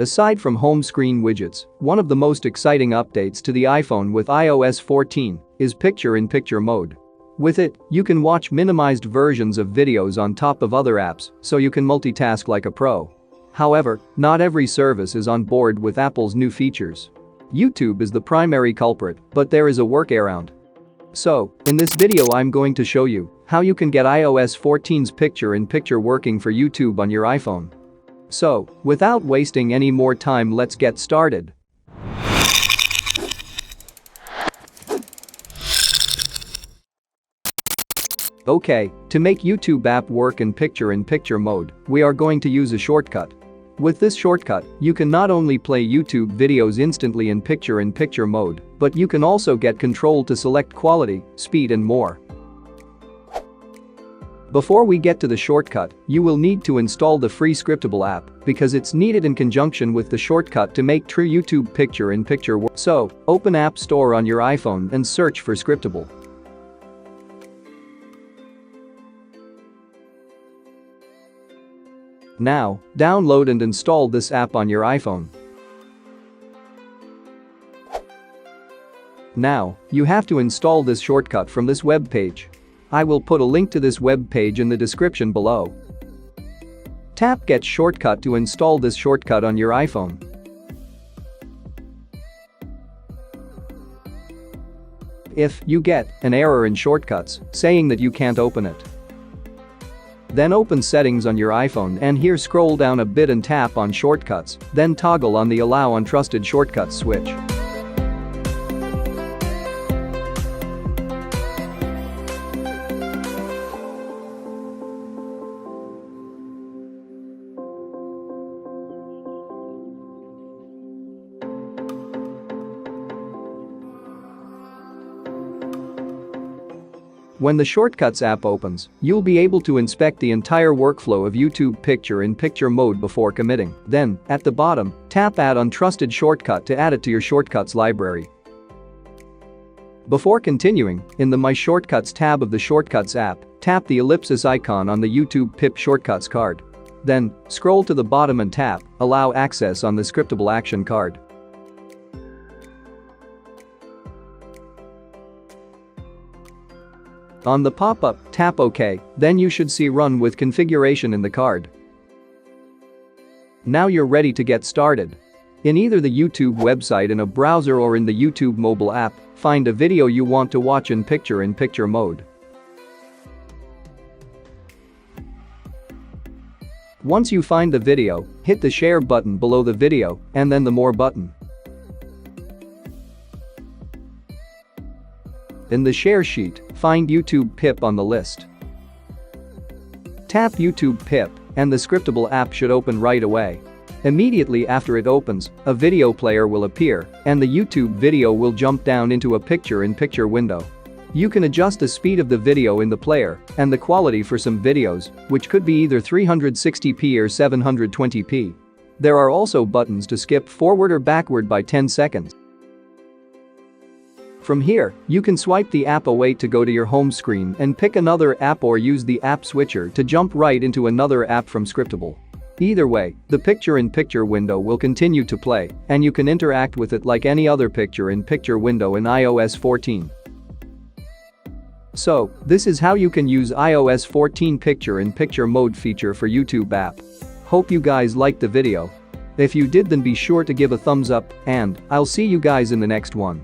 Aside from home screen widgets, one of the most exciting updates to the iPhone with iOS 14 is picture-in-picture mode. With it, you can watch minimized versions of videos on top of other apps, so you can multitask like a pro. However, not every service is on board with Apple's new features. YouTube is the primary culprit, but there is a workaround. So, in this video I'm going to show you how you can get iOS 14's picture-in-picture working for YouTube on your iPhone. So, without wasting any more time, let's get started. Okay, to make YouTube app work in picture-in-picture mode, we are going to use a shortcut. With this shortcut, you can not only play YouTube videos instantly in picture-in-picture mode, but you can also get control to select quality, speed and more. Before we get to the shortcut, you will need to install the free Scriptable app because it's needed in conjunction with the shortcut to make true YouTube picture-in-picture work. So, open App Store on your iPhone and search for Scriptable. Now, download and install this app on your iPhone. Now, you have to install this shortcut from this web page. I will put a link to this web page in the description below. Tap Get Shortcut to install this shortcut on your iPhone. If you get an error in Shortcuts saying that you can't open it, then open Settings on your iPhone and here scroll down a bit and tap on Shortcuts, then toggle on the Allow Untrusted Shortcuts switch. When the Shortcuts app opens, you'll be able to inspect the entire workflow of YouTube picture-in-picture mode before committing. Then, at the bottom, tap Add Untrusted Shortcut to add it to your Shortcuts library. Before continuing, in the My Shortcuts tab of the Shortcuts app, tap the ellipsis icon on the YouTube PIP Shortcuts card. Then, scroll to the bottom and tap Allow Access on the Scriptable Action card. On the pop-up, tap OK, then you should see Run with Configuration in the card. Now you're ready to get started. In either the YouTube website in a browser or in the YouTube mobile app, find a video you want to watch in picture-in-picture mode. Once you find the video, hit the Share button below the video and then the More button. In the Share sheet, find YouTube PIP on the list. Tap YouTube PIP, and the Scriptable app should open right away. Immediately after it opens, a video player will appear, and the YouTube video will jump down into a picture-in-picture window. You can adjust the speed of the video in the player and the quality for some videos, which could be either 360p or 720p. There are also buttons to skip forward or backward by 10 seconds. From here, you can swipe the app away to go to your home screen and pick another app or use the app switcher to jump right into another app from Scriptable. Either way, the picture-in-picture window will continue to play, and you can interact with it like any other picture-in-picture window in iOS 14. So, this is how you can use iOS 14 picture-in-picture mode feature for YouTube app. Hope you guys liked the video. If you did, then be sure to give a thumbs up, and I'll see you guys in the next one.